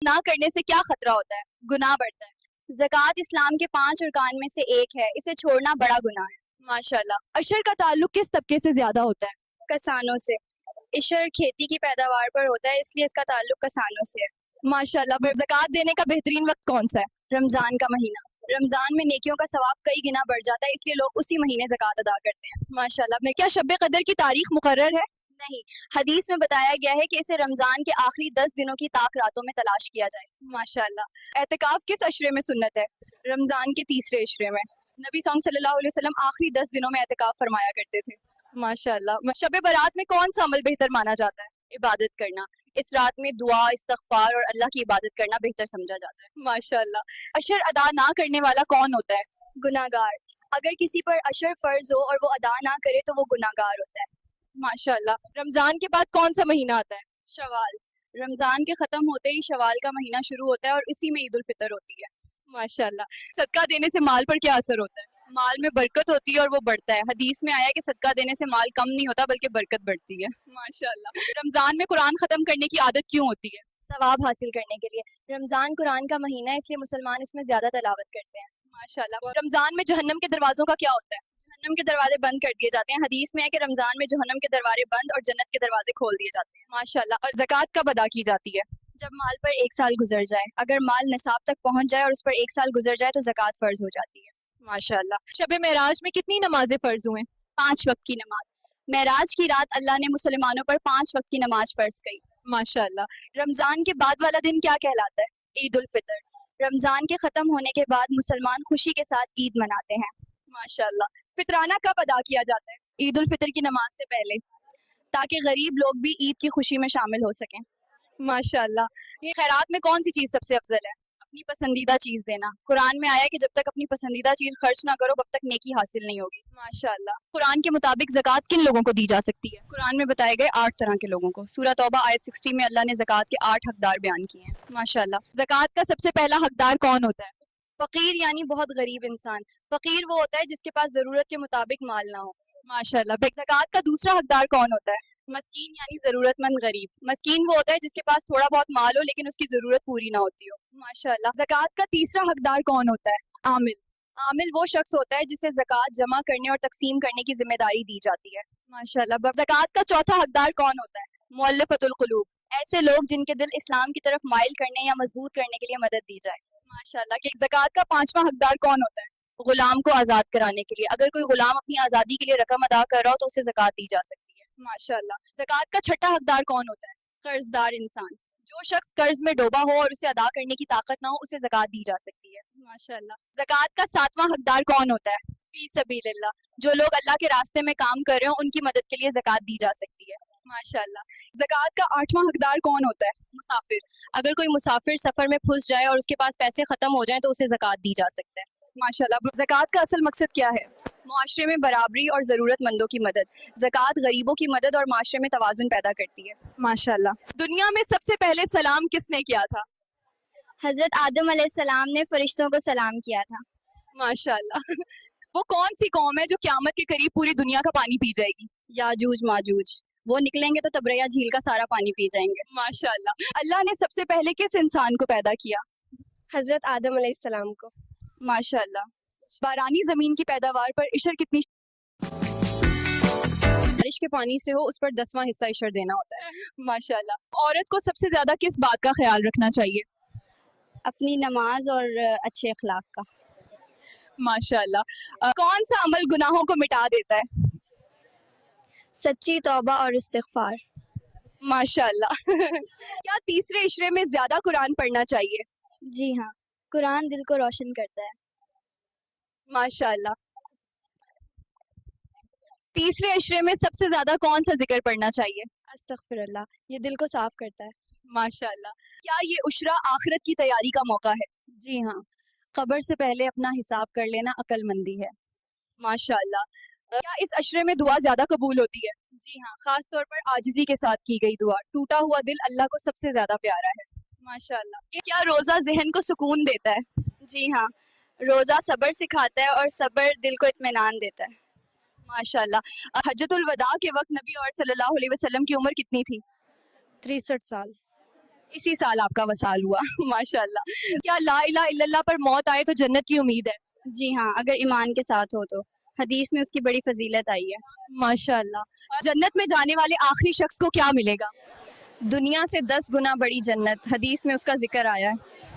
ना करने से क्या खतरा होता है? गुनाह बढ़ता है। ज़कात इस्लाम के 5 अरकान में से एक है, इसे छोड़ना बड़ा गुनाह है। माशाल्लाह। अशर का ताल्लुक किस तबके से ज्यादा होता है? किसानों से। इशर खेती की पैदावार पर होता है, इसलिए इसका ताल्लुक किसानों से है। माशाल्लाह। ज़कात देने का बेहतरीन वक्त कौन सा है? रमजान का महीना। रमजान में नेकियों का सवाब कई गुना बढ़ जाता है, इसलिए लोग उसी महीने ज़कात अदा करते हैं। माशाल्लाह। क्या शब कदर की तारीख मुकर्रर है? नहीं, हदीस में बताया गया है कि इसे रमजान के आखिरी 10 दिनों की ताक रातों में तलाश किया जाए। माशाल्लाह। एतकाफ किस अशरे में सुन्नत है? रमजान के तीसरे अशरे में। नबी सल्लल्लाहु अलैहि वसल्लम आखिरी 10 दिनों में एतकाफ फरमाया करते थे। माशाल्लाह। शब बारात में कौन सा अमल बेहतर माना जाता है? इबादत करना। इस रात में दुआ, इस्तगफार और अल्लाह की इबादत करना बेहतर समझा जाता है। माशाल्लाह। अशर अदा ना करने वाला कौन होता है? गुनाहगार। अगर किसी पर अशर फर्ज हो और वो अदा ना करे तो वो गुनाहगार होता है। माशाल्लाह। रमजान के बाद कौन सा महीना आता है? शवाल। रमजान के खत्म होते ही शवाल का महीना शुरू होता है और इसी में ईद उल फितर होती है। माशाल्लाह। सदका देने से माल पर क्या असर होता है? माल में बरकत होती है और वो बढ़ता है। हदीस में आया है कि सदका देने से माल कम नहीं होता बल्कि बरकत बढ़ती है। माशाल्लाह। रमजान में कुरान खत्म करने की आदत क्यों होती है? सवाब हासिल करने के लिए। रमजान कुरान का महीना है, इसलिए मुसलमान इसमें ज्यादा तिलावत करते हैं। माशाल्लाह। रमजान में जहन्नम के दरवाजों का क्या होता है? जहन्नम के दरवाजे बंद कर दिए जाते हैं। हदीस में है कि रमजान में जहन्नम के दरवाजे बंद और जन्नत के दरवाजे खोल दिए जाते हैं। माशाल्लाह। और ज़कात कब अदा की जाती है? जब माल पर 1 साल गुजर जाए। अगर माल निसाब तक पहुंच जाए और उस पर 1 साल गुजर जाए तो ज़कात फर्ज हो जाती है। माशाल्लाह। शब मेराज में कितनी नमाजें फर्ज हुए? 5 वक्त की नमाज। मेराज की रात अल्लाह ने मुसलमानों पर 5 वक्त की नमाज फर्ज की। माशाल्लाह। रमजान के बाद वाला दिन क्या कहलाता है? ईद उल फितर। रमजान के खत्म होने के बाद मुसलमान खुशी के साथ ईद मनाते हैं। माशाल्लाह। फितराना कब अदा किया जाता है? ईद उल फितर की नमाज से पहले, ताकि गरीब लोग भी ईद की खुशी में शामिल हो सकें। माशाल्लाह। ये खैरात में कौन सी चीज़ सबसे अफजल है? अपनी पसंदीदा चीज़ देना। कुरान में आया है कि जब तक अपनी पसंदीदा चीज़ खर्च ना करो तब तक नेकी हासिल नहीं होगी। माशाल्लाह। कुरान के मुताबिक ज़कात किन लोगों को दी जा सकती है? कुरान में बताए गए 8 तरह के लोगों को। सूरह तौबा आयत 60 में अल्लाह ने ज़कात के 8 हकदार बयान किए हैं। माशाल्लाह। ज़कात का सबसे पहला हकदार कौन होता है? फ़कीर, यानी बहुत गरीब इंसान। फ़कीर वो होता है जिसके पास ज़रूरत के मुताबिक माल ना हो। माशाल्लाह। ज़कात का दूसरा हकदार कौन होता है? मस्कीन, यानी जरूरतमंद गरीब। मस्कीन वो होता है जिसके पास थोड़ा बहुत माल हो लेकिन उसकी जरूरत पूरी ना होती हो। माशाल्लाह। ज़कात का तीसरा हकदार कौन होता है? आमिल। आमिल वो शख्स होता है जिसे ज़कात जमा करने और तकसीम करने की जिम्मेदारी दी जाती है। माशाल्लाह। ज़कात का चौथा हकदार कौन होता है? मुअल्लिफ़तुल क़ुलूब। ऐसे लोग जिनके दिल इस्लाम की तरफ माइल करने या मजबूत करने के लिए मदद दी जाए। माशाल्लाह। ज़कात का पांचवा हकदार कौन होता है? गुलाम को आज़ाद कराने के लिए। अगर कोई गुलाम अपनी आज़ादी के लिए रकम अदा कर रहा हो तो उसे ज़कात दी जा सकती है। माशाल्लाह। ज़कात का छठा हकदार कौन होता है? कर्जदार इंसान। जो शख्स कर्ज में डूबा हो और उसे अदा करने की ताकत ना हो उसे ज़कात दी जा सकती है। माशाल्लाह। ज़कात का सातवां हकदार कौन होता है? फी सबीलिल्लाह। जो लोग अल्लाह के रास्ते में काम कर रहे हो उनकी मदद के लिए ज़कात दी जा सकती है। माशाल्लाह। ज़कात का आठवां हकदार कौन होता है? मुसाफिर। अगर कोई मुसाफिर सफर में फंस जाए और उसके पास पैसे खत्म हो जाए तो उसे ज़कात दी जा सकता है। माशाल्लाह। ज़कात का असल मकसद क्या है? मुआशरे में बराबरी और ज़रूरतमंदों की मदद। ज़कात गरीबों की मदद और माशरे में तवाज़ुन पैदा करती है। माशाल्लाह। दुनिया में सबसे पहले सलाम किसने किया था? हजरत आदम अलैहिस्सलाम ने फरिश्तों को सलाम किया था। माशाल्लाह। वो कौन सी कौम है जो क़यामत के करीब पूरी दुनिया का पानी पी जाएगी? याजूज माजूज। वो निकलेंगे तो तबरया झील का सारा पानी पी जाएंगे। माशाल्लाह। अल्लाह ने सबसे पहले किस इंसान को पैदा किया? हजरत आदम अलैहिस्सलाम को। माशाल्लाह। बारानी जमीन की पैदावार पर इशर कितनी? बारिश के पानी से हो उस पर 10वां हिस्सा इशर देना होता है। माशाल्लाह। औरत को सबसे ज्यादा किस बात का ख्याल रखना चाहिए? अपनी नमाज और अच्छे अखलाक का। माशाल्लाह। कौन सा अमल गुनाहों को मिटा देता है? सच्ची तौबा और इस्तिग़फार। माशाल्लाह। क्या तीसरे इशरे में ज्यादा कुरान पढ़ना चाहिए? जी हाँ, कुरान दिल को रोशन करता है। माशाल्लाह। तीसरे अशरे में सबसे ज्यादा कौन सा जिक्र पढ़ना चाहिए? अस्तगफिरुल्लाह। ये दिल को साफ करता है। माशाल्लाह। क्या ये उशरा आखिरत की तैयारी का मौका है? जी हाँ, कब्र से पहले अपना हिसाब कर लेना अक्लमंदी है। माशाल्लाह। क्या इस अशरे में दुआ ज्यादा कबूल होती है? जी हाँ, खास तौर पर आजिज़ी के साथ की गई दुआ। टूटा हुआ दिल अल्लाह को सबसे ज्यादा प्यारा है। माशाल्लाह। क्या रोजा ज़हन को सुकून देता है? जी हाँ, रोजा सब्र सिखाता है और सब्र दिल को इत्मीनान देता है। माशाल्लाह। हज्जतुल वदा के वक्त नबी और सल्लल्लाहु अलैहि वसल्लम की उम्र कितनी थी? 63 साल। اسی سال آپ کا وصال ہوا. ماشاءاللہ. کیا لا الہ الا اللہ پر موت آئے تو جنت کی امید ہے؟ جی ہاں، اگر ایمان کے ساتھ ہو تو. حدیث میں اس کی بڑی فضیلت آئی ہے. ماشاءاللہ. جنت میں جانے والے آخری شخص کو کیا ملے گا؟ دنیا سے 10 گنا بڑی جنت، حدیث میں اس کا ذکر آیا ہے.